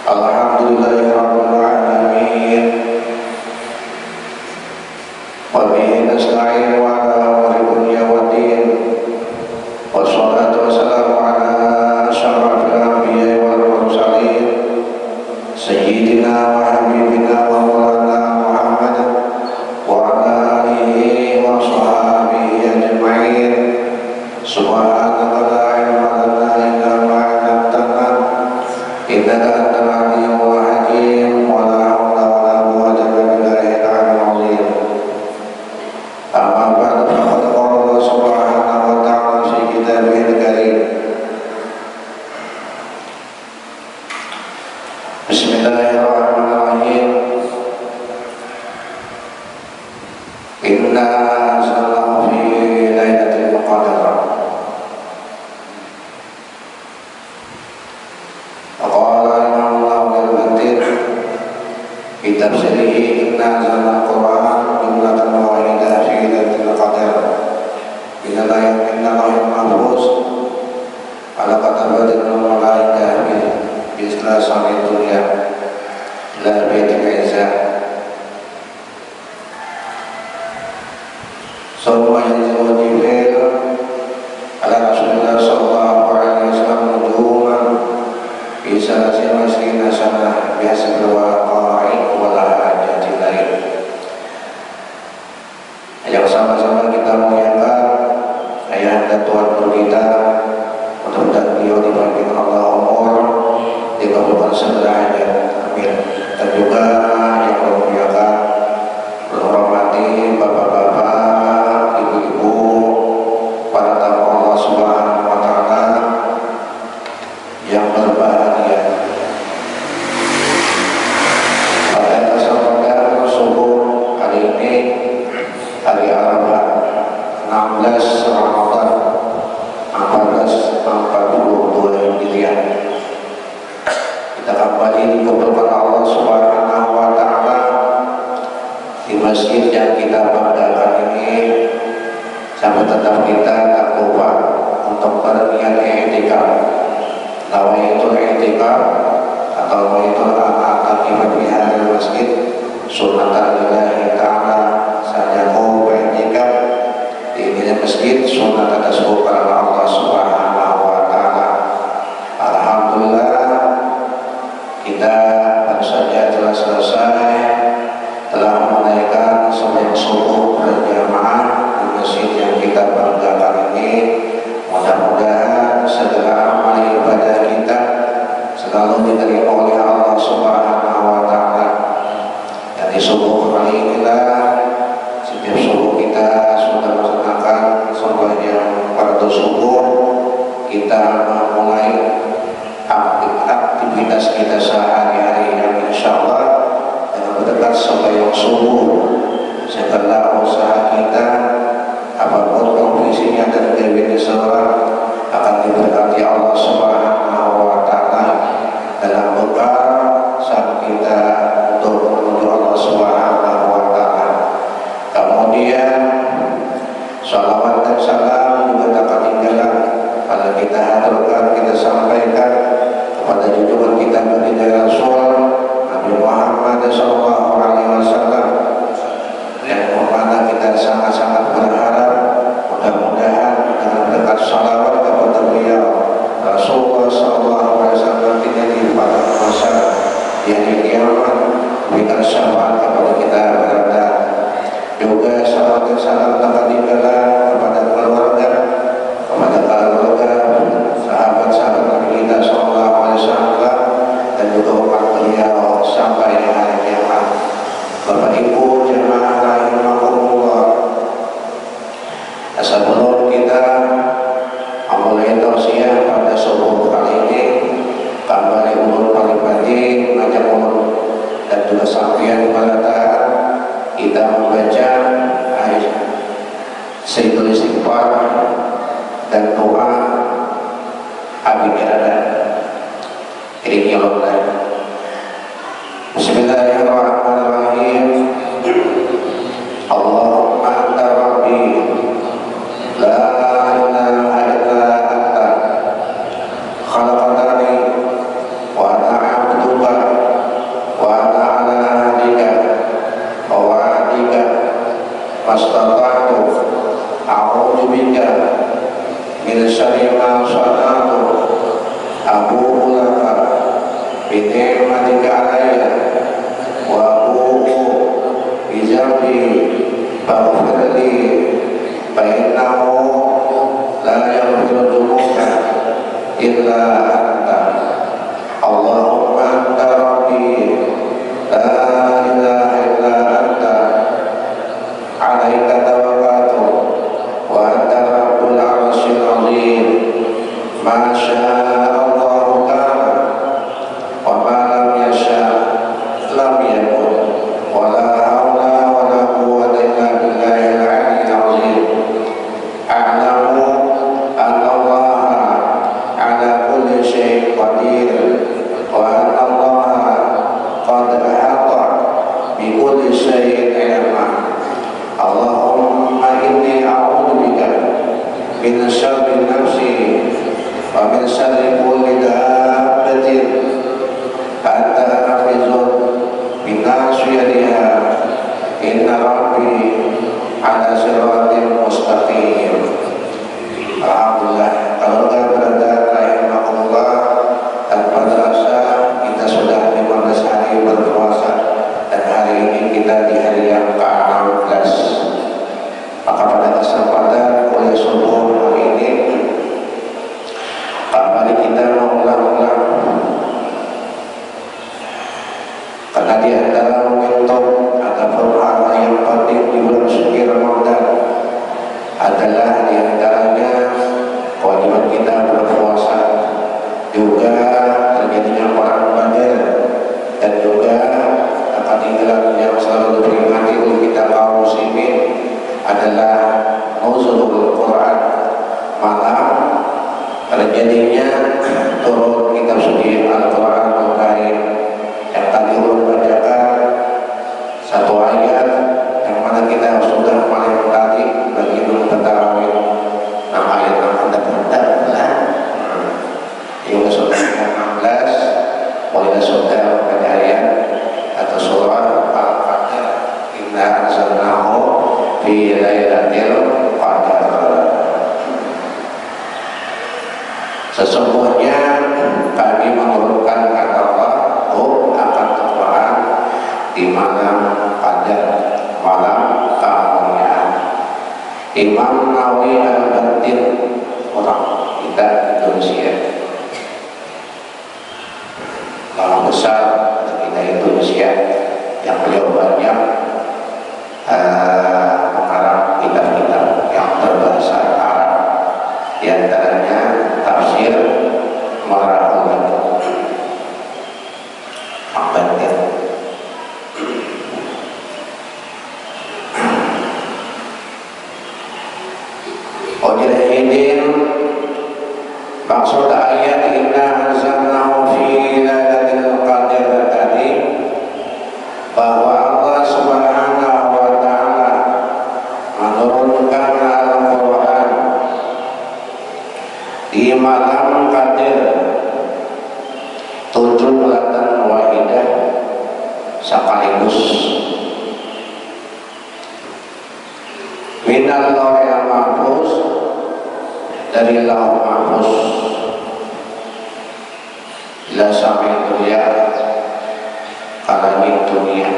Alhamdulillahirrahmanirrahim. Wa bihi nasta'in wa ala umuri dunya waddin. Wassalatu wassalamu ala asyrafil anbiya'i wal mursalin sayyidina wa habibina wa maulana Muhammad wa ala alihi wa sahbihi ajma'in. Subhanaka la ilma lana illa ma 'allamtana innaka antal alimul hakim. Wa la haula wa la quwwata illa billahil aliyyil azim. Amma ba'du, faqad qala Allah subhanahu wa ta'ala fi kitabihil karim. Bismillahirrahmanirrahim. Inna anzalnahu fi lailatul qadar. Qala Imam Al-Mu'tadir fi tafsirihi inna anzalna al-Qur'ana jumlatan wahidah fi lailatul qadar. Inna lahul mahfuz ala katabatil malaikah bi islasami dunya la baitil izzah. Sawwa yanzilu Jibril ala Rasulullah sallallahu alaihi wasallam nujuman fi salasin masrina sanah bihasabil waqa'i wal hajati lain. Yang sama-sama kita muliakan ayahanda Tuhan kita, mudah-mudahan beliau diberikan Allah umur dikabulkan segala hajat, amin. Dan juga yang memuliakan menghormati bapak-bapak, ibu-ibu, para tamu Allah Subhanahu wa ta'ala yang berbahagia. Pada kesempatan subuh hari ini, hari Arafah 16 Ramadan 1442 Hijriah, kita kembali dikumpulkan Allah Subhanahu wa ta'ala di masjid yang kita banggakan ini, sampai tetap kita tak lupa untuk berniat i'tikaf. Nawaitul i'tikaf atau nawaitul i'tikaf di hadal masjid sunnatan lillahi ta'ala. Saya mau i'tikaf di ini masjid sunnat atas kepada Allah Subhanahu wa ta'ala. Alhamdulillah, kita baru saja telah selesai, telah menaikkan sembahyang subuh berjamaah di masjid yang kita banggakan ini. Mudah-mudahan segala amal ibadah kita selalu diterima oleh Allah Subhanahu wa ta'ala. Dari subuh kali inilah, setiap subuh kita sudah melaksanakan sembahyang fardu subuh, kita memulai aktivitas kita sehari-hari yang insyaallah dengan mendekat sembahyang subuh, segala usaha kita apapun kondisinya dan dewanya seorang akan diberkati Allah Subhanahu wa ta'ala dalam bekal saat kita untuk menuju Allah Subhanahu wa ta'ala. Kemudian salawat dan salam juga tak ketinggalan pada kita haturkan, kita sampaikan kepada junjungan kita baginda Rasul Nabi Muhammad sallallahu alaihi wasallam, yang mana kita sangat-sangat berharap mudah-mudahan dengan berkat salawat kepada beliau Rasulullah sallallahu alaihi wasallam tidak pada masa di hari kiamat berikan syafaat kepada kita berada. Juga salawat dan salam tak ketinggalan kepada keluarga, sahabat-sahabat Nabi kita sallallahu alaihi wasallam, dan juga umat beliau sampai di hari kiamat. Bapak Ibu jemaah rahimakumullah, sebelum kita memulai tausiah pada subuh kali ini, kembali ulun pagi-pagi mengajak ulun dan juga sampian pada kita membaca ayat Sayyidul Istighfar dan doa Abi-Qiradah. Ini Allah. Bismillahirrahmanirrahim. Allahumma anta rabbi la ilaha illa anta khalaqtani wa ana 'abduka بنعمتك علي وأبوء بذنبي فاغفر لي فإنه لا يغفر الذنوب إلا أنت اللهم أنت ربي لا إله إلا أنت عليك توكلت وأنت رب العرش العظيم ما شاء الله كان وما لم يشاء لم يكن ولا حول ولا قوة إلا بالله العلي العظيم أعلم أن الله على كل شيء قدير وأن الله قد أحاط بكل شيء علما اللهم إني أعوذ بك من شر نفسي ومن شر كل دابة أنت حافظ بناصيتها إن ربي على صراط مستقيم. Alhamdulillah, kalau berada rahimahullah tanpa terasa kita sudah 15 hari berpuasa dan hari ini kita di hari yang ke-16. Maka pada kesempatan kuliah subuh hari ini mari kita mengulang-ulang karena di antara momentum ataupun hal yang penting di bulan suci Ramadan adalah di antaranya kewajiban kita berpuasa, juga terjadinya perang Badar, dan juga ketinggalan yang selalu diperingati oleh kita kaum muslimin adalah nuzulul Quran, malam terjadinya turun kitab suci Al-Quran Al-Karim yang tadi ulun bacakan satu ayat yang mana kita sudah paling menarik bagi ulun tarawih 6 ayat yang ada pada yang sudah 16 mulai sudah pada ayat atau surah Al-Qadr inna anzalnahu fi lailatul qadar. Sesungguhnya kami menurunkan kata Allah akan Al-Quran di malam Qadar, malam kemuliaan. Imam Nawawi Al-Batin, orang kita Indonesia, orang besar kita Indonesia yang beliau banyak mengarang kitab-kitab yang berbahasa Arab, di antaranya tafsir Marahul Batin. Ojrahidin maksud ayat inna anzalnahu fi lailatul qadar tadi bahwa Allah Subhanahu wa taala menurunkan Al-Quran di malam Qadar 7 bulan wahidah sekaligus minal lauhil mahfuz, dari lauh mahfuz ila samai dunia kalami dunia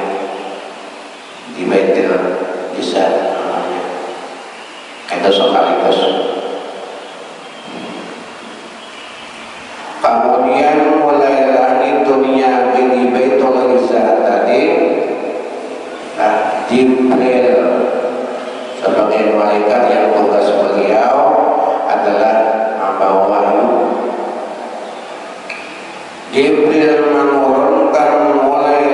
di Baitul Izza namanya itu sekaligus. Kemudian mulai langit dunia di Baitul Izza tadi, nah Jibril sebagai malaikat yang tugas beliau adalah membawa wahyu. Jibril menurunkan mulai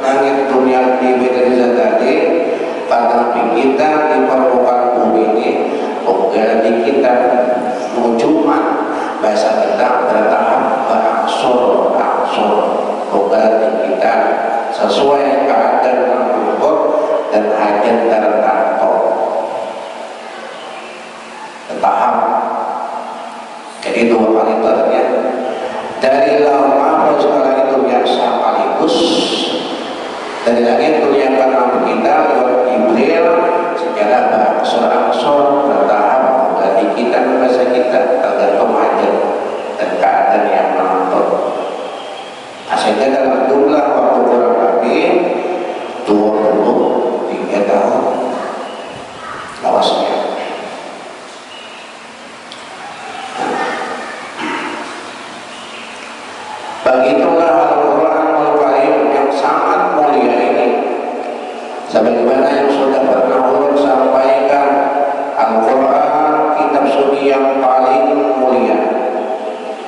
langit dunia di Baitul Izza tadi karena kita di permukaan bumi ini bukan di kita mujuman bahasa kita bertahap berangsur bukan di kita sesuai keadaan mengukur dan hajat tertentu bertahap. Jadi 2 kali ternyata dari lauh mahfuz kala itu yang sekaligus dari langit dunia karena kita lewat Jibril secara berangsur-angsur bertahap bagi kita bahasa kita tergantung hajat dan keadaan yang menuntut. sehingga dalam jumlah waktu kurang lebih 23 tahun lawasnya. Begitulah Al-Quranul Karim yang sangat mulia ini, sebagaimana yang sudah pernah ulun sampaikan, Al-Quran kitab suci yang paling mulia.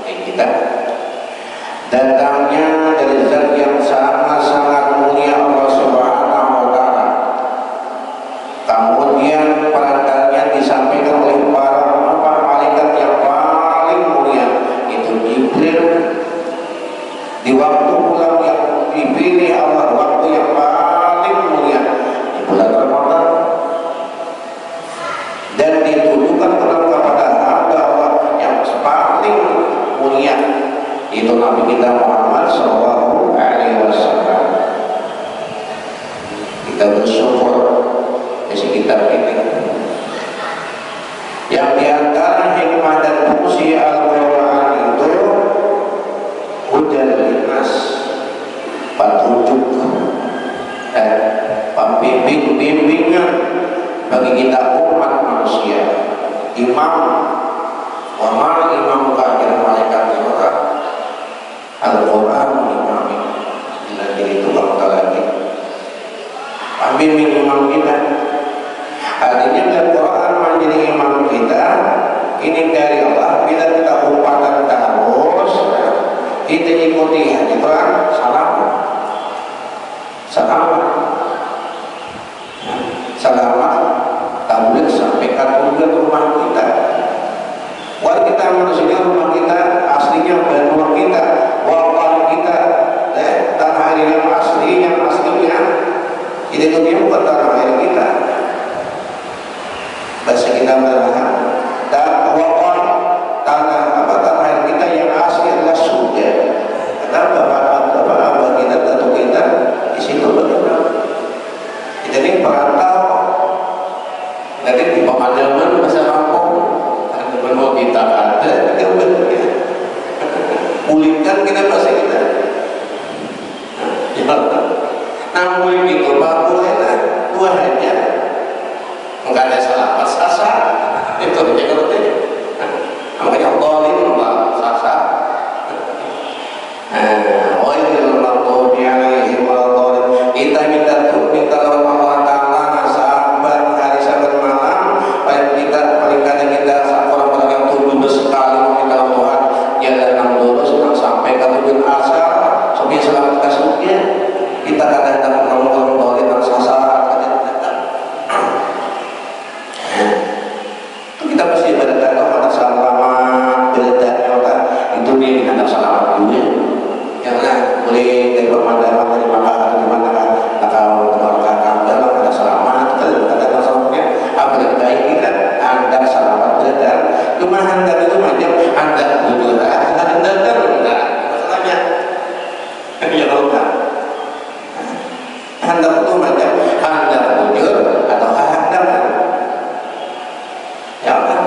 Kita datangnya dari zat yang sangat-sangat mulia, Allah Subhanahu wa Ta'ala. Kemudian perantaranya disampaikan oleh para malaikat yang paling mulia, itu Jibril. Di waktu bulan yang dipilih Allah, waktu yang paling mulia di bulan Ramadan, dan ditujukan kepada hamba Allah yang paling mulia, itu Nabi kita Muhammad Sallallahu Alaihi Wasallam. Kita bersyukur isi kitab ini, yang diantara hikmah dan fungsi Al-Quran itu hudan linnas, petunjuk dan pembimbingan bagi kita umat manusia. Imam wa ma imam kahir malaikat maka Al-Quran imami bila diri tukang lagi pembimbing imam kita. Artinya Al-Quran menjadi imam kita ini dari Allah. Bila kita upakan terus kita ikuti hanya Quran, selamat tabligh sampai ke rumah kita. Walaupun kita manusia, rumah kita aslinya bukan rumah kita, walaupun kita tanah air yang aslinya itu dia bukan tanah air kita. Bahasa kita berlahan dan walaupun tanah air kita yang asli adalah surga. Kenapa bapak kita, datuk kita di situ bagaimana? Jadi perantau, nanti di pemadaman bahasa kampung, ada benua kita ada, kita berbeda. Pulihkan kita bahasa kita. Namun itu baru enak, dua hanya, enggak ada salah sasa, itu aja kalau makanya Allah ini sasa. Kita minta Allah Ta'ala sabar hari sabar malam, paling kadang kita orang-orang yang tujuh sekali meminta Tuhan jalan lurus sampai ke tujuan asal sampai selamat kasutnya. Kita kadang-kadang orang-orang dolim dan sasar itu kita mesti berdoa pada selamat berdoa itu dia dengan selamat juga. Jangan boleh dari pemandangan dari makanan di mana atau keluarga dalam ada selamat ada masalahnya apa yang baik kita anda selamat beredar cuma anda itu macam anda bujur anda enggak masalahnya ya Allah anda itu macam anda bujur atau anda ya kan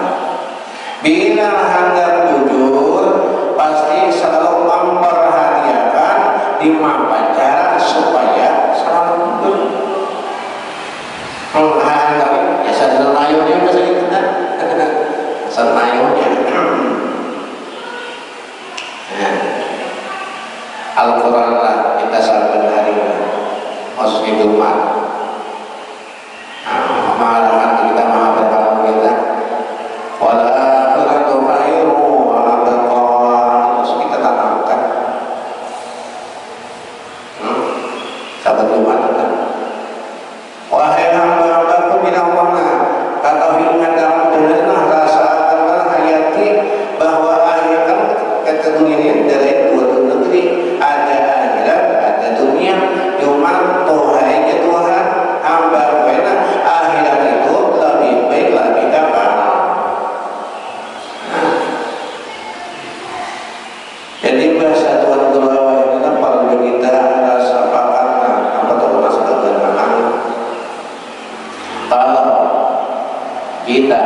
bila anda bujur pasti selalu memperhatikan di mana cara supaya selamat bujur. Ya senayunya bahasa kita, senayunya. Al-Quran lah kita sahabat hari ini, maksudnya Jumat. Malahan kita maha berharap kita. Wala akhiratu khairu wa abqa. Terus kita tanamkan. Sahabat Jumat kan. Wahai hamba-hambaku min Allah, ketahuilah dalam dengarlah rasakanlah hayati bahwa akhirat kata dunia ini dari dua negeri, ada akhirat ada dunia. Cuma Tuhannya Tuhan hamba wena akhirat itu lebih baik lebih dapat. Jadi bahasa Tuhan Tuhan itu perlu kita rasakan apa tahu masuk ke dalam. Kalau kita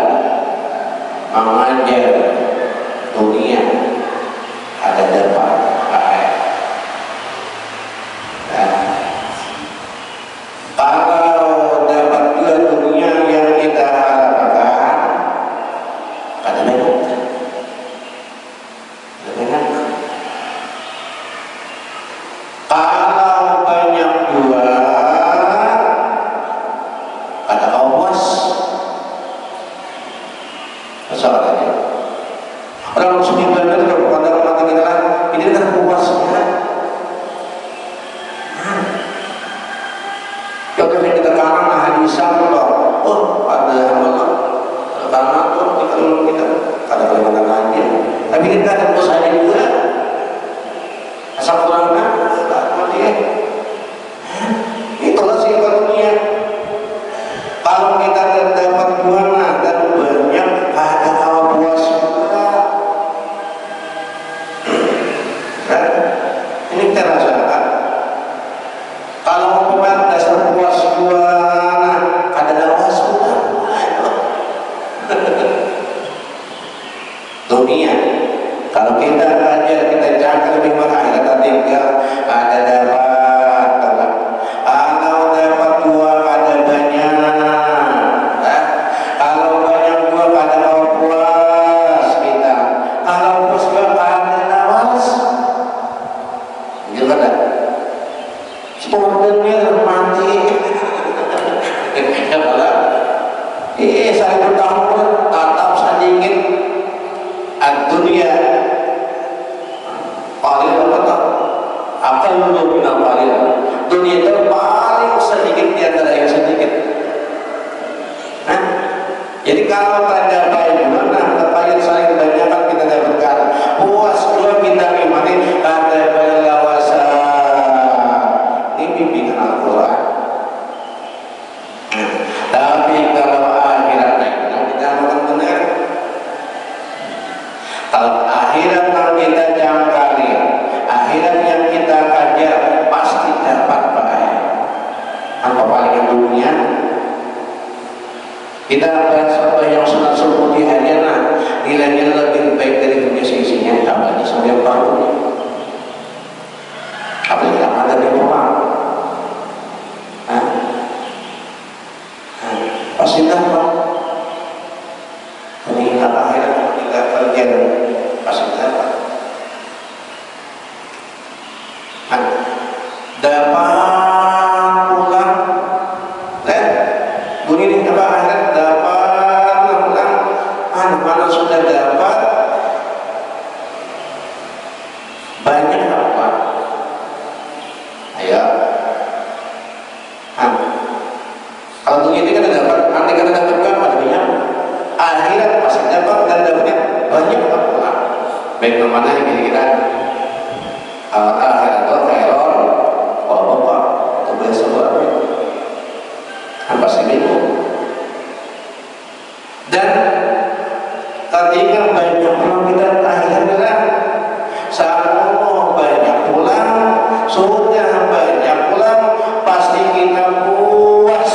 mengajar dunia ada depan Kan? Ini kita rasakan. Kalau mau pemain dasar puas gua, ada lawas gua. Dunia. Kalau kita aja kita jaga lebih mahal, kita tinggal ada dapat, kalau dapat dua ada banyak. Kalau banyak dua ada mau puas kita. Kalau puas dua ada lawas. Gimana? Sportnya mati. Ya malah. Saya bertahun tatap sedikit. Dunia paling apa? Akan menurunkan paling. Dunia itu paling sedikit di antara yang sedikit. Jadi kalau tanda baik mana terbayar saling kebanyakan kita dapatkan puas dua kita nikmati tanda berlawasa. Ini bimbingan Al-Quran. Tapi kalau akhirat kita akan benar. Kalau akhirat yang kita jangkari, akhirat yang kita kajar pasti dapat baik. Apa paling dunia? Kita berasal yang sunat subuh di harian nilainya lebih baik dari dunia sisinya. Apalagi sampai baru. Apalagi ada di rumah. Pasti dapat. Ini akhirat yang kita kerja pasti dapat. Dapat pulang. Dunia ini apa akhirat dapat pulang. Mana sudah dapat banyak apa? Ayo. Kalau dunia ini kan dapat, nanti kan dapat berapa dunia? Akhirat pasti dapat dan dapatnya banyak apa? Baik mana yang kira-kira akhirat atau teror? Oh bapak, itu biasa banget. Pasti bingung. Dan ketika banyak pulang kita akhirnya saat mau banyak pulang, sudah banyak pulang, pasti kita puas.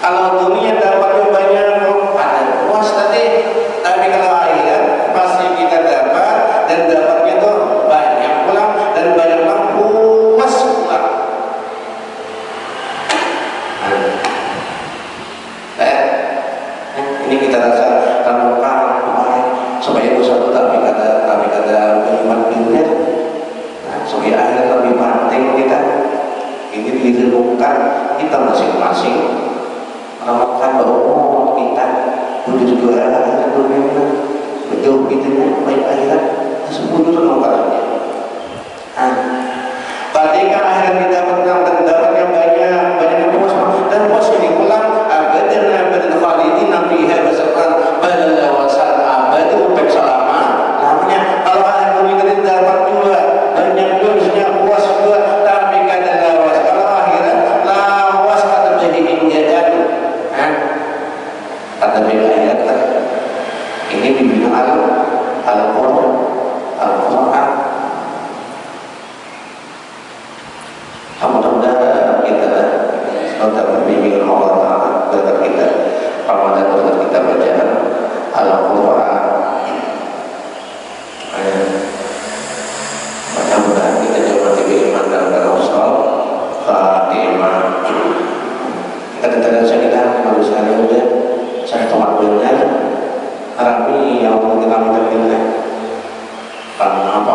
Kalau dunia dapatnya banyak, ada puas tadi. Tapi kalau akhirat pasti kita dapat dan dapatnya tuh banyak pulang dan banyak pulang puas pulang. Ini kita rasa kalau supaya dosa itu tapi kata beriman dunia, supaya akhirat lebih penting kita. Ini direnungkan kita masing-masing. Ramatkan bahwa kita menuju dua akhirat dunia berjauh kita baik akhirat sebelum renungkannya. Ketika akhirat kita mendapatkan banyak puas dan puas ini pulang abadan khalidin fiha beserta balawasan abad untuk selama lamanya. Kalau akhirat dunia kita dapat dua banyak dosanya puas dua tapi kada lawas. Kalau akhirat lawas kata jadi injadan. Kata beda ayat ini bimbingan Al-Quran. Mudah-mudahan kita tetap berbimbingan Allah Ta'ala berkat kita Ramadan, berkat kita bacaan Al-Quran. Mudah-mudahan kita coba beriman dan beramal khatimah. Kita tidak kita harus hari udah saya tomat benar Arabi yang mungkin kami terbilang karena apa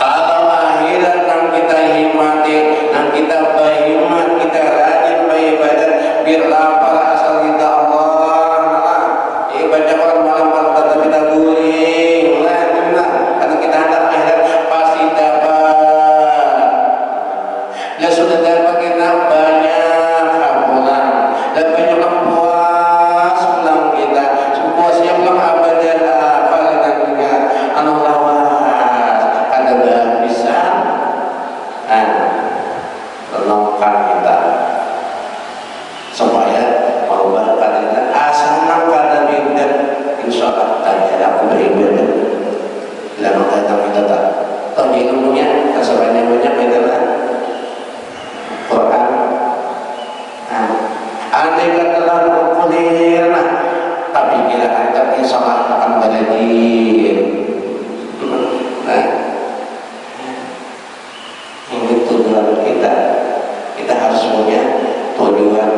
Kalau akhirat nang kita himati, nang kita berhimat, kita rajin beribadah biar lapar asal kita Allah. Ibadah orang malam-malam kata kita guling, karena kita hendak akhirat pasti dapat. Dan sudah dapat kita banyak hapulan, dan banyak puas pulang kita, puas yang belum abadan apa dengan anu lawas kada bisa tolongkan kita supaya merubah keadaan asal kada bid'ah insyaallah tanya aku beribadah lama datang kita tak tahu ilmunya sebanyak-banyak adalah Quran. Andai kata lalu kulir tapi bila antar insyaallah akan belajar. Ini tujuan kita. Kita harus punya tujuan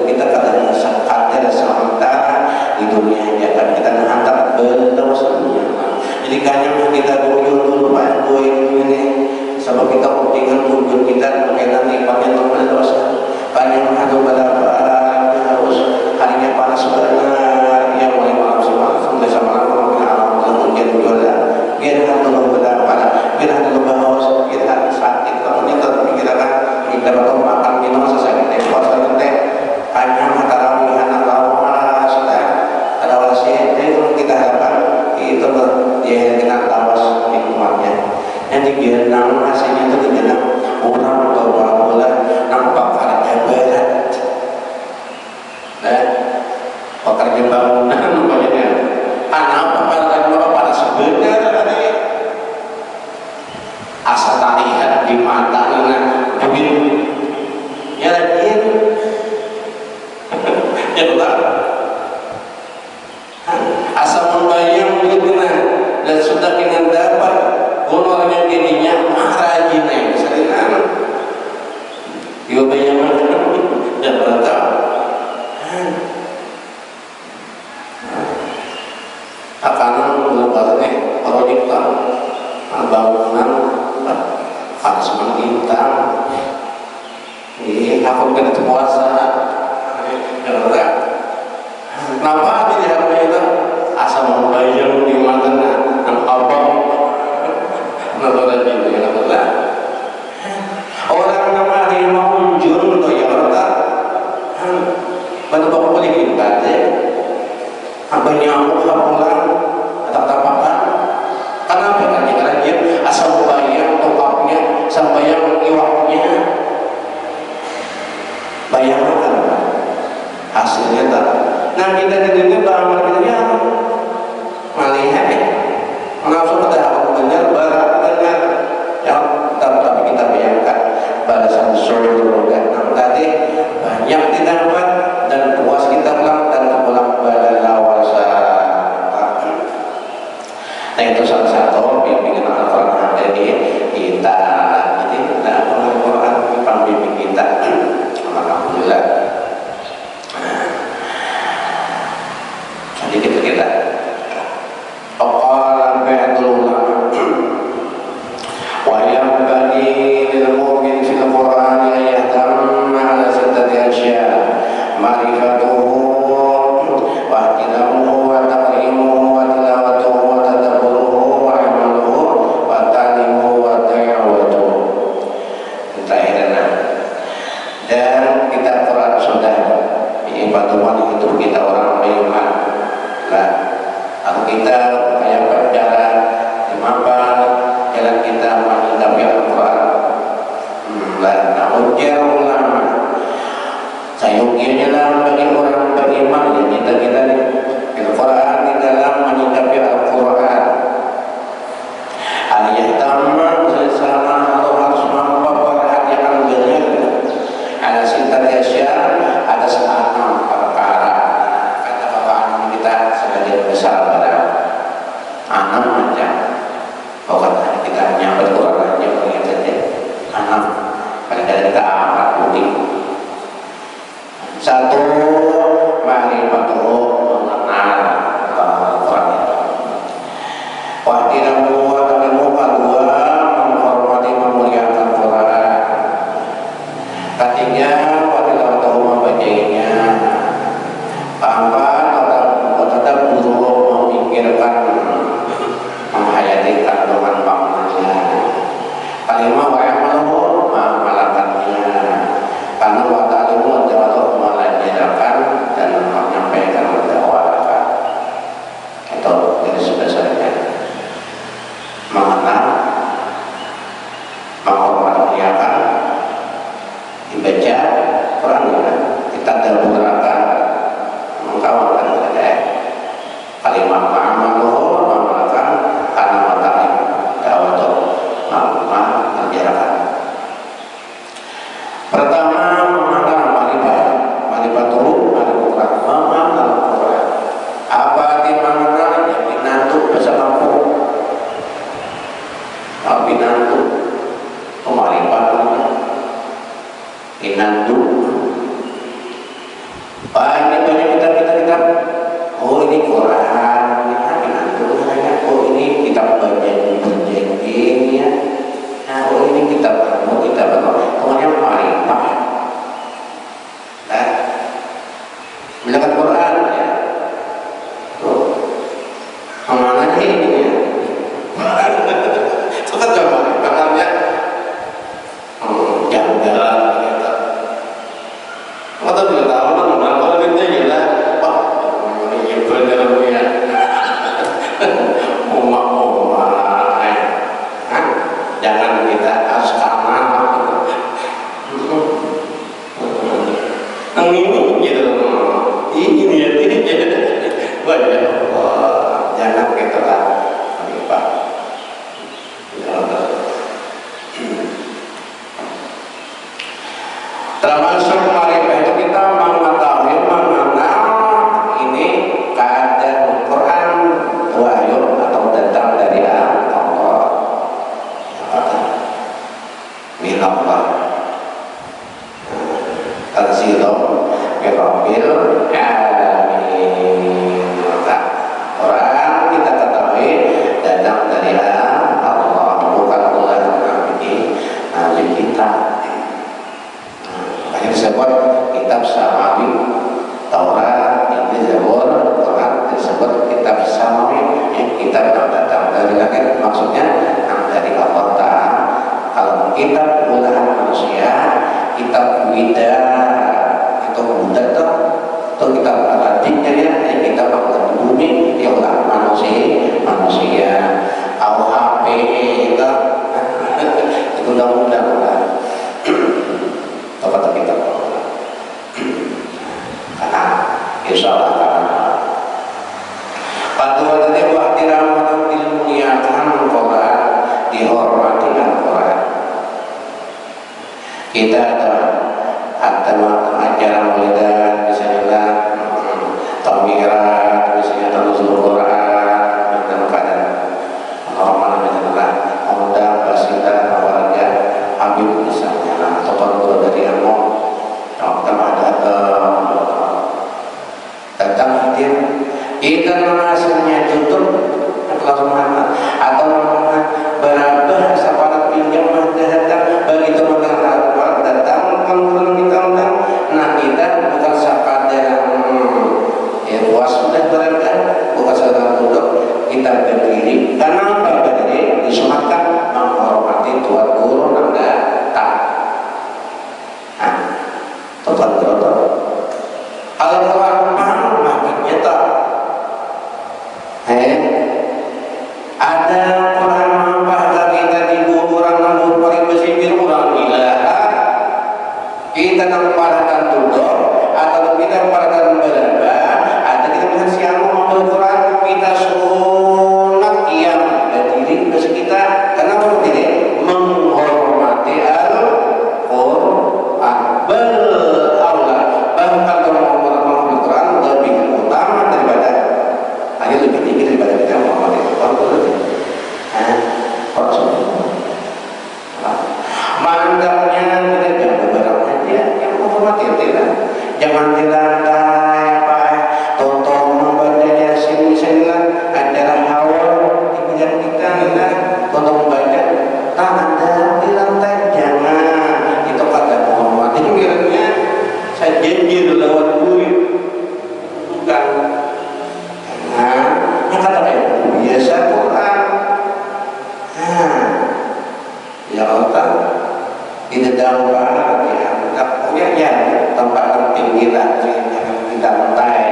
kita kadang kadar sementara di dunia ini akan kita menghantar berdosa-dosa. Jadi kayaknya kita dulu Pak gue ini sebab kita pentingkan tujuan kita berkaitan dengan berdosa. Banyak ada beberapa harus harinya panas benar yang mulai malam sampai sama malam alam hujan juga biar kalau beberapa biar kalau haus biar sakit kalau kita kan kita bakal makan minum selesai kita puasa nanti hanya matarawihan atau sudah ada wasiat itu kita harapkan itu dia dengan tawas nikmatnya yang digenang hasilnya itu digenang orang atau bulan nampak ada berat dan pekerja bangunan umpamanya anak apa pada sebenarnya asal tarihan di mata dengan duit ya lagi ya betul asal membayang duitnya dan sudah dengan dapat honornya dirinya rajin yang sering juga banyak dan berata akan mengubahnya proyek bangunan harus menghintang aku kena puasa kenapa tidak itu asal membayang di mana abang nonton ini orang nama lima unjun tuh ya orang betul boleh kita deh apa nyamuk hapulan atau apa kenapa kan dia asal bayang topaknya sampai yang iwaknya bayangkan hasilnya tak nah kita ditutup bahwa kita melihat langsung pada awal benar barat benar yang tapi kita bayangkan balasan surga tadi banyak didapat dan puas kita pulang dan pulang pada lawasa. Nah itu salah satu bimbingan Al-Quran dari kita jadi kita Al-Quran pembimbing kita alhamdulillah. Jadi kita Al-Quran ba'dul ulama wa yanbaghi lil mu'min fil Qur'an yahtam ala sittati asya ma'rifatuhu wa ihtidamuhu wa taqrimuhu wa tilawatuhu wa tadabburuhu wa amaluhu wa ta'limuhu wa da'watuhu. Dan kita Quran sudah diimbatuan itu kita orang beriman lah atau kita kayak berjalan di mapa jalan kita menghadapi Al-Quran nah ujar ulama sayukinya dalam bagi orang beriman ya kita Al-Quran di dalam menghadapi Al-Quran al-yahtamma sesama harus mampu perhatian benar ada sinta asya ada senang perkara kata bapak kita sebagai besar pada anak macam pokoknya kita nyampe Quran aja pengen saja anak kadang-kadang kita amat putih satu kandungan bangunannya. Kalimah wa amaluhu malakannya. Karena wa ta'limu jawab mengajarkan dan menyampaikan mendakwakan. Itu garis besarnya. Mengenal, menghormati, dibaca Quran, kita daburkan, mengkawakan saja. Kalimah ma'amaluhu malakan karena mata'lim da'watu ma'amah mengajarkan. Pertama, mengenal marifat dulu, marifat mengenal Quran. Apa arti mengenal? Ya binantu bahasa kampung. Binantu, marifat binantu. Banyak kita. Oh ini Quran, binantu. Oh ini kitab berjanji ya. Nah, oh ini kitab pokoknya marifat. Nah, belajar Quran ya. Tuh, kemana ini ya? Coba makanya jalan kita. Mata bila tahu kan, kalau kita jelas, wah, ini benar ya. Jangan kita asrama. Ini gitu, ini banyak. Jangan kita lah, Pak. Termasuk marifat itu kita mengetahui mengenal ini keadaan Quran wahyu atau datang dari Allah. Minallah tanzilun min rabbil alamin. Quran kita ketahui datang dari Allah, bukan Allah nabi kita. Makanya disebut kitab samawi, Taurat, Injil, Zabur, Quran disebut kitab samawi, kitab yang datang dari langit, maksudnya dari Allah Ta'ala. Kalau kitab ulahan manusia, kitab Wida atau Buddha itu kitab Arabiknya ya, kitab ulahan bumi, ya ulahan manusia, AUHP itu undang-undang lah. Apa kita karena insya Allah karena pada waktu itu waktiramatan dimuliakan Quran, dihormati Al-Quran. Kita ada ajaran mulia misalnya tamirat, misalnya tanuzul Quran dan keadaan orang misalnya undang basita warga Habib misalnya atau kalau dari ilmu kita datang hadir kita merasanya tutup atau berapa sahabat pinjam datang begitu mengenal datang jauh banget ya, nggak punya ya tempat yang tinggi lagi yang kita lantai.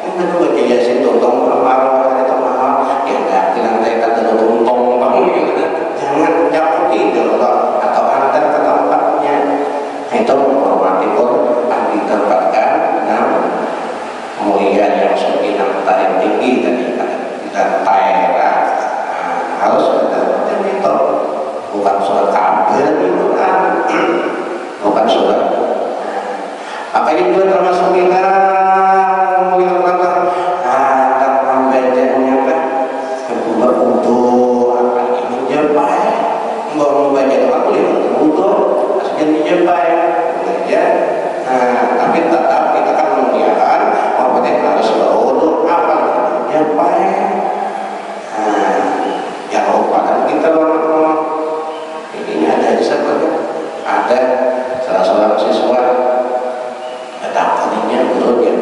Ini tuh baca Yasin tuntong bermalu itu mahal, ya nggak di lantai kata tuntong gitu. Jangan jauh gitu loh, atau antar ke tempatnya. Itu menghormati Quran ditempatkan dalam kemuliaan yang suci lantai yang tinggi tadi lantai harus ada macam itu, bukan surat kafir itu kan, bukan surat. Makanya juga termasuk kita yang kata ada membacanya kan berwudu ini jempai, nggak membaca itu aku lihat berwudu aslinya dijempai aja. Tapi tetap kita kan memuliakan maksudnya harus berwudu apa jempai. Ya lupakan kita orang ini ada di sana, ada salah seorang siswa takutnya belum ya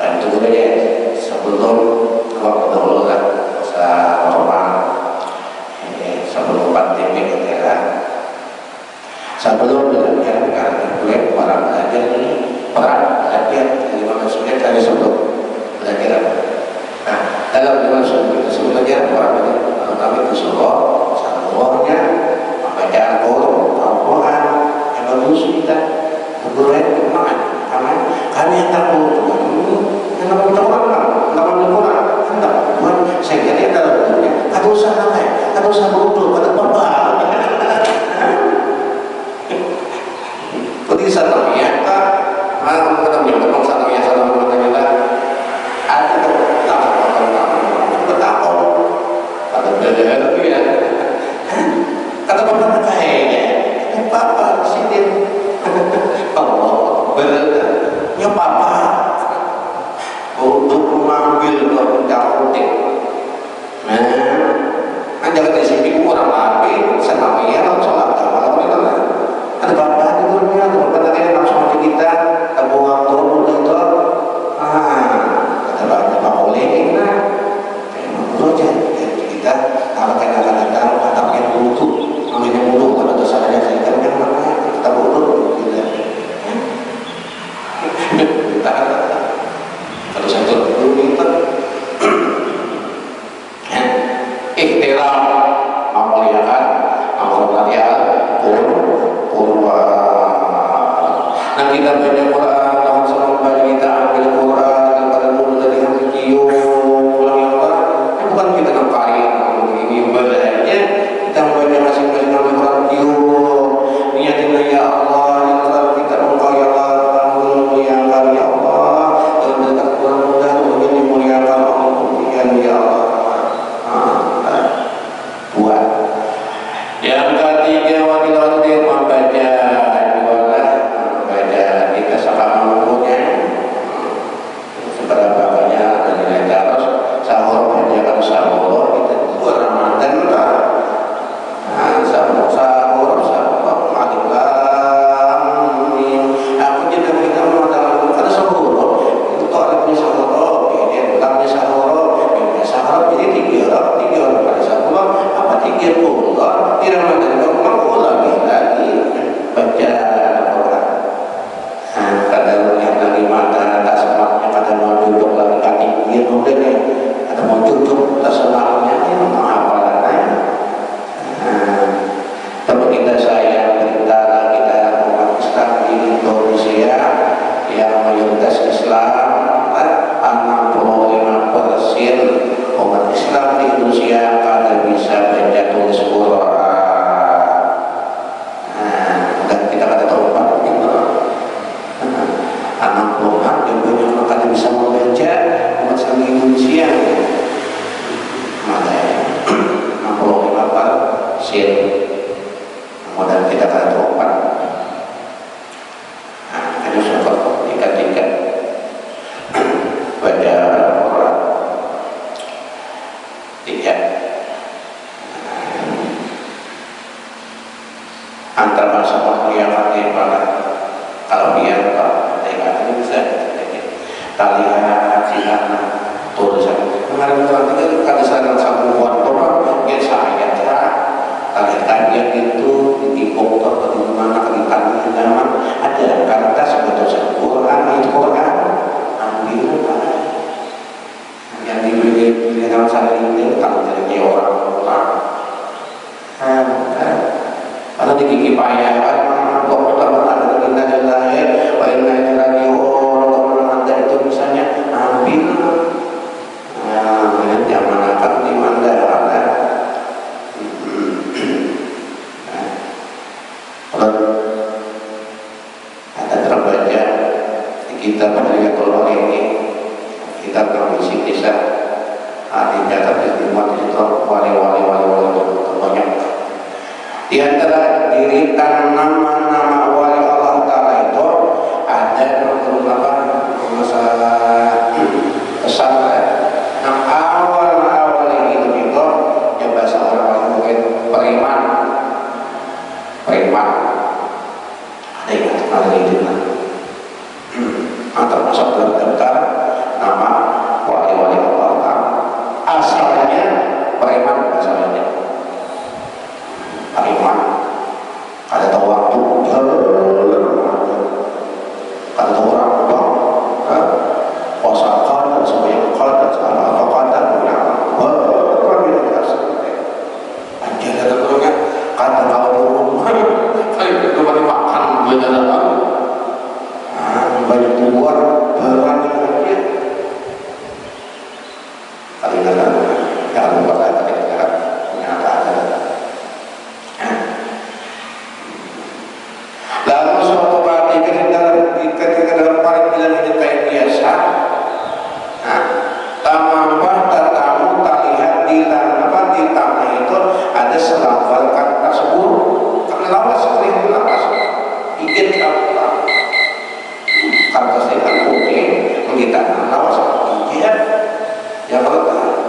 kan itu ya sebelum waktu dahulu kan normal sebelum pandemi gitu ya, sebelum belajar karena gue orang belajar ini orang belajar 15 menit dari sebelum belajar. Nah dalam 15 menit sebelum belajar orang belajar kami disuruh saluruhnya membaca Al-Quran yang bagus kita guru yang kemana kami yang tak butuh yang tak butuh orang tak butuh orang hendak buat saya jadi dalam butuhnya ada usaha lain ada usaha butuh pada bapak seperti satu ya kan mana kita menyebutkan satu ya satu kita ada betapa pada belajar itu ya kata bapak kayaknya bapak sini Allah benar ya papa untuk mengambil pencakutin jangan di sini kurang lebih senamnya langsung sholat ada bapak di dunia sebenarnya langsung aja kita kebuang turun itu kata bapak boleh kita menurut aja kita kalau kadang-kadang atapnya butuh namanya butuh kalau tersadar saya kan yang mana kita butuh kita kalau satu dulu kita ikhtiram memuliakan menghormati Al-Quran. Nah kita baca Quran tahun sebelum kita ambil Quran daripada mulut dari hati cium pulang yang bukan kita nampari ini berarti kita baca masing-masing ambil Quran cium niatin ya Allah yang telah kita engkau ya Allah muliakan ya Allah dalam dekat Quran mudah untuk dimuliakan Allah ya Allah. Buat yang ketiga wanita membaca kita sama mampunya seberapa banyak dari terus sahur menjaga sahur kita buat Ramadan lah sahur aku juga kita mengatakan ada sahur itu kalau ada sahur ini bukan sahur jadi tiga orang pada sahur apa 30 di Ramadan kamu lagi baca Al-Quran kadang yang lagi mata tak semaknya kadang mau duduk lagi kaki dia udah nih ada mau duduk tak semaknya ini menghafalannya tapi kita sayang berita kita umat Islam di Indonesia yang mayoritas Islam 65% umat Islam di Indonesia kada bisa baca tulis Quran. Dan kita kada tahu apa itu. 60-an yang banyak kada bisa membaca umat Islam di Indonesia. Makanya 65% kemudian kita kada tahu apa. Hanya seperti tingkat-tingkat baca Quran. Tiga antara masa yang mati pada kalau dia ini bisa talian silakan tulisan kemarin nanti kan saran satu buat orang yang saya talian kajian itu di komputer atau di mana dipayakan kok teman-teman innalillahi wa inna ilaihi raji'un. Kalau Anda itu misalnya ambil zaman akan di mana ada terbaca di kitab Riyatul ini, kita berisi kisah dicatat istimewa di situ wali-wali banyak. Di antara dirikan nama-nama wali Allah Ta'ala itu ada beberapa masalah pesantren. Nah, awal yang itu yang bahasa orang mungkin periman. Ada yang ada itu kan. Termasuk dalam daftar nama wali-wali Allah Ta'ala. Asalnya periman asalnya. Periman. Ada tahu waktu kata orang posakon dan semuanya dan segala apa dan punya anjir ada turunnya kata kau itu bagi makan benar banyak keluar berat dia kali kata jangan lupa kali kata ternyata ada. Lalu suatu ketika dalam paling bilang ini kayak biasa, tamamah tatamu terlihat di tanah itu ada selafal kata tersebut karena lawas seperti lawas ingin kamu kata saya putih kita lawas ingin yang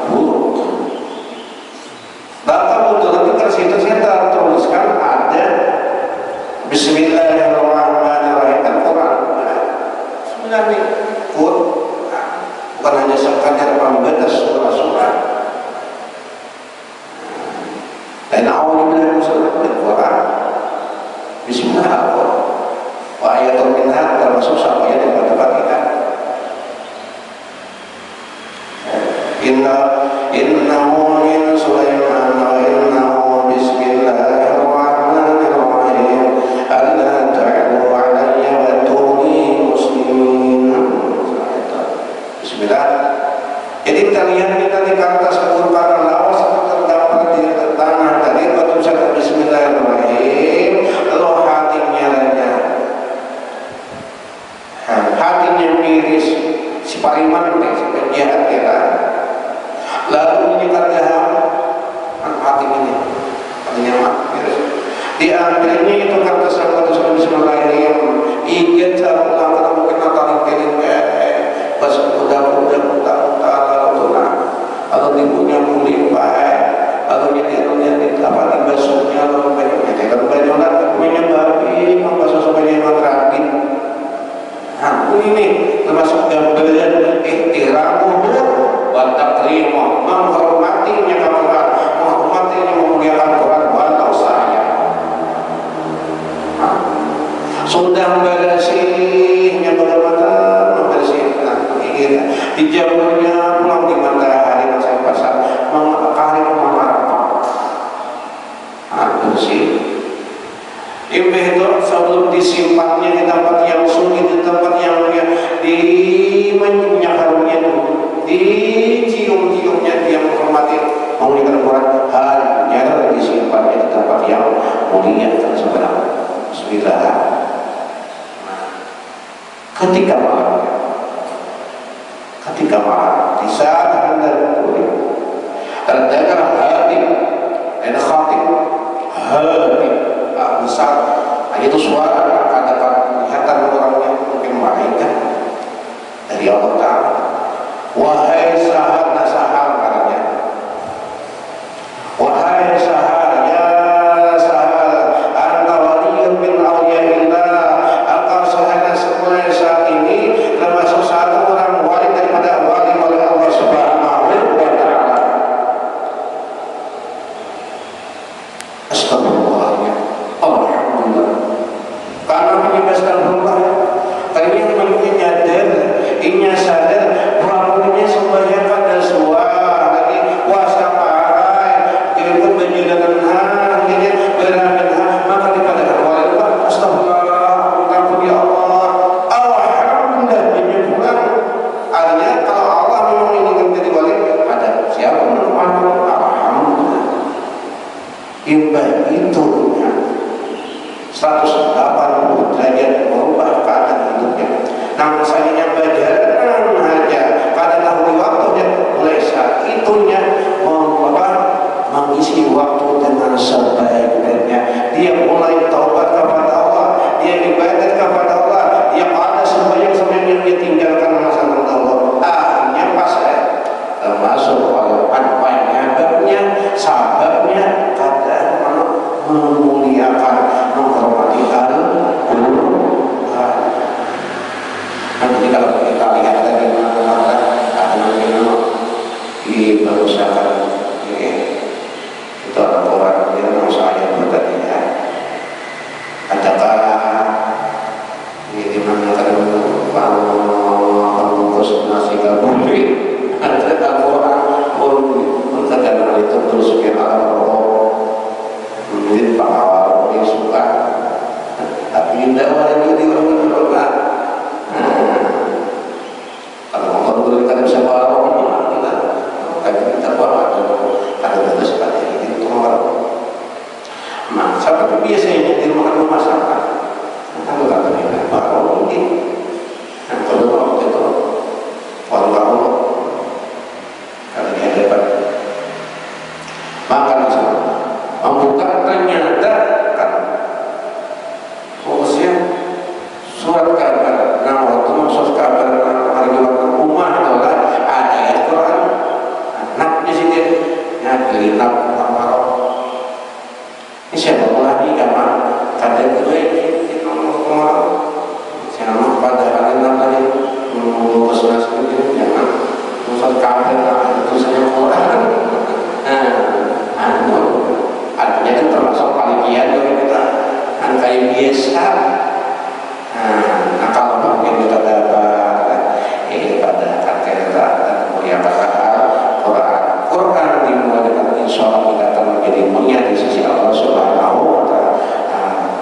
buruk. Bahkan untuk ketika situ saya tertuliskan ada Bismillahirrahmanirrahim Al-Quran. Sebenarnya bukan hanya sekadar membaca surah-surah. Dan awal bilang surah Al-Quran. Bismillah. Wa ayatul minha termasuk sama ayat yang Al-Fatihah. Innahu min Sulaiman wa innahu bismillahirrahmanirrahim. Allah ta'ala alayya wa tuni muslimin. Bismillah. Jadi kita lihat kita di kertas Al-Quran lawas terdapat di tanah tadi batu satu bismillahirrahmanirrahim. Lalu hatinya lainnya. Hatinya miris si pariman si penjahat kira. Lalu ini kata hati ini hatinya miris. Diambilnya itu kata sahabat bismillahirrahmanirrahim. Ingin cara ulang mungkin atau ingin pas udah kalau ibunya melimpah kalau nyetirnya di basuhnya kalau banyak banyak punya babi membasuh semuanya matrabi. Aku ini termasuk gambaran ihtiramuhu wa takrimuh, menghormatinya Al-Quran, menghormatinya memuliakan Al-Quran walau saya sudah bersihnya bagaimana membersihkan ingin dijauhnya pulang di matahari masa pasar mengakari memarah bersih imbe itu sebelum disimpannya di tempat yang sunyi di tempat yang mulia di menyaharnya dulu dicium-ciumnya dia menghormati memuliakan Al-Quran hanya disimpannya di tempat yang mulia sebenarnya. Bismillah. Ketika malam di saat anda kulit terdengar hati dan khatib hati besar itu suara ada kelihatan orangnya mungkin malaikat dari Allah Ta'ala. Wahai sahal katanya, wahai sahal ya sahal anta waliyun min awliyaillah, engkau sahal semua saat ini termasuk satu orang wali daripada wali Allah Subhanahu wa Ta'ala. Astagfirullah. Alhamdulillah. Karena menyebabkan Allah, kalian menyadar, inya sadar bahwa semuanya pada suara lagi puasa parai, itu menjadikan hal ini berangan maka dikatakan Imbang itu 180 derajat merubah keadaan hidupnya. Namun sayangnya bajaran aja pada tahun waktunya mulai saat itunya mengisi waktu dengan sebaik-baiknya. Dia mulai taubat kepada Allah, dia ibadat kepada Allah, dia ada sembahyang-sembahyang yang dia tinggalkan masa Allah. Akhirnya pas termasuk oleh penyebabnya, sababnya kadang memuliakan, menghormati Al-Quran. Nanti kalau kita lihat dari mana-mana berusaha itu Al-Quran dia saya bertanya adakah di mana kalau bungkus nasi kaburi ada Al-Quran berkata itu terus kira mungkin pengawal yang suka tapi tidak ada di orang-orang kalau orang berkata bisa bawa kita bawa ada seperti itu orang. Nah, seperti biasanya di rumah masyarakat, aku katanya baru mungkin, kalau waktu itu baru kalau dia dapat makan membuka ternyata kan khususnya surat kabar. Nah, waktu masuk kabar hari rumah adalah ada ayat Quran. Nak di sini ya gelinap tamarok. Ini siapa lagi kamar? Kadang gue ini ngomong siapa pada hari tadi ngurus nasi itu jangan ngurus kabar itu saja Quran. Artinya itu termasuk panitia dari kita kayak biasa. Nah kalau mungkin kita dapat pada kata dan mulia Quran dimulai dengan insya Allah kita akan menjadi mulia di sisi Allah Subhanahu wa Ta'ala.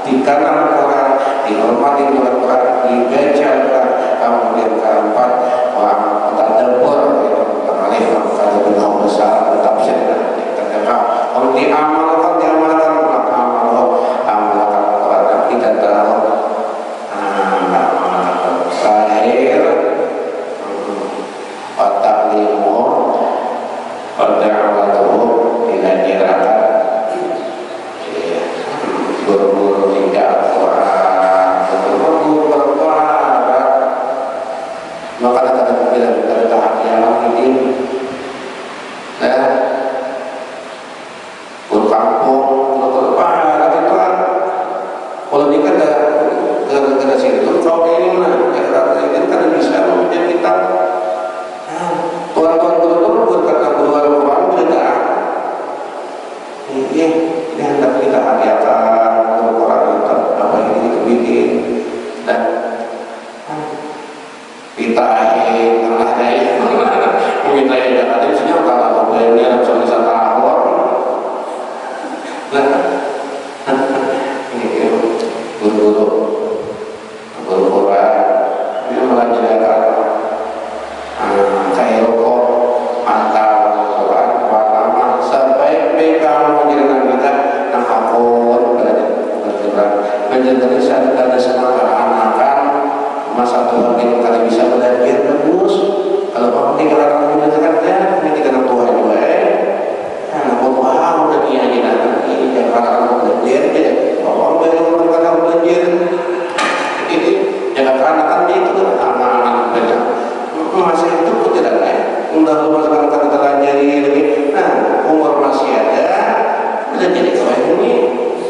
Dikarenakan Quran, dihormati oleh Quran, dibaca Quran, kemudian keempat, tadabbur teralih kalau benar besar tetap saja terjaga. Kalau diamalkan maka amalkan Quran kita tahu. Terakhir, taklimu da'watuhu ila jirakan guru-guru tidak Al-Quran guru-guru berkuara maka kata-kata bila tahap yang ini guru kampung guru pahala itu kan kalau dikata gara-gara situ kau ini mana gara-gara ini kan bisa menjadi kita tuan-tuan guru-guru berkata guru Al-Quran berita ini hendak kita hadiahkan Al-Quran itu apa ini dibikin dan kita tengah daya meminta yang ada di sini kalau mobilnya langsung bisa tawar ini guru-guru Quran ini melanjutkan kayak rokok antara Al-Quran walama sampai mereka menjadikan kita nakakor menjadi saat ada semangat anak-anak masa Tuhan kita kali bisa belajar bagus kalau kamu tinggal orang menjelaskan ini kita Tuhan juga anak buah udah diajarin ini jangan orang belajar bapak belajar ini jangan anak-anak itu anak-anak belajar masa itu pun tidak udah rumah sekarang kita pelajari lagi. Nah umur masih ada bisa jadi kawan ini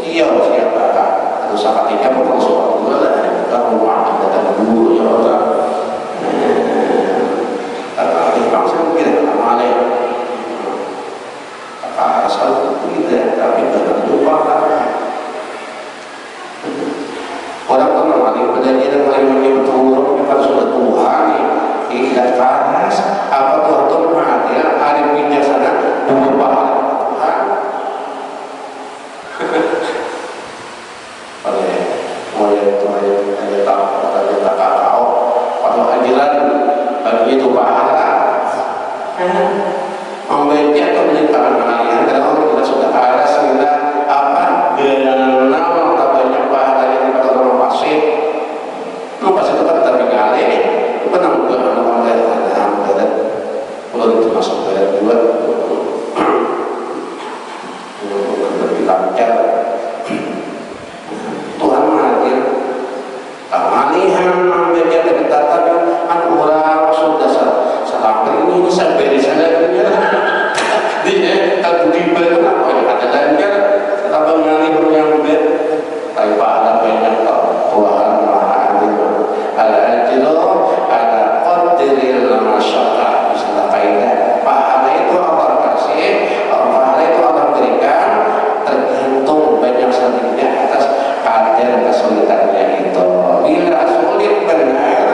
siapa atau saat ini apa soal dulu lah kita rumah kita dulu ya Allah karena bangsa mungkin amalnya asal tidak tapi benar lupa orang pernah paling perjanjian paling menyebut bukan sudah Tuhan tidak panas apa Tuhan mengadil hari bijaksana dulu pahala Tuhan oleh tak tahu kalau ajaran bagi itu pahala membaca atau menyentuh kalian kalau kita sudah ada sehingga lancar. Tuhan hadir alihan ambilnya kedekatan kan orang sudah sampai ini sampai di sana dia tak tiba apa yang ada lancar tapi mengalih yang benar tapi pahala banyak Tuhan maha adil al-ajilu ala qadiril masyarakat istilah kaidah pahala itu Allah kasih pahala itu Allah berikan tergantung banyak sedikitnya atas kadar kesulitannya itu. Bila sulit benar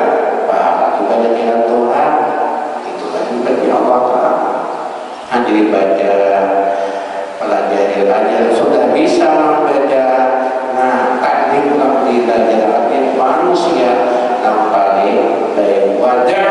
pahala juga dengan Tuhan itu lagi bagi Allah Ta'ala. Hadirin baca pelajari ajar sudah bisa membaca. Nah taklim alhamdulillah manusia yang paling baik wajar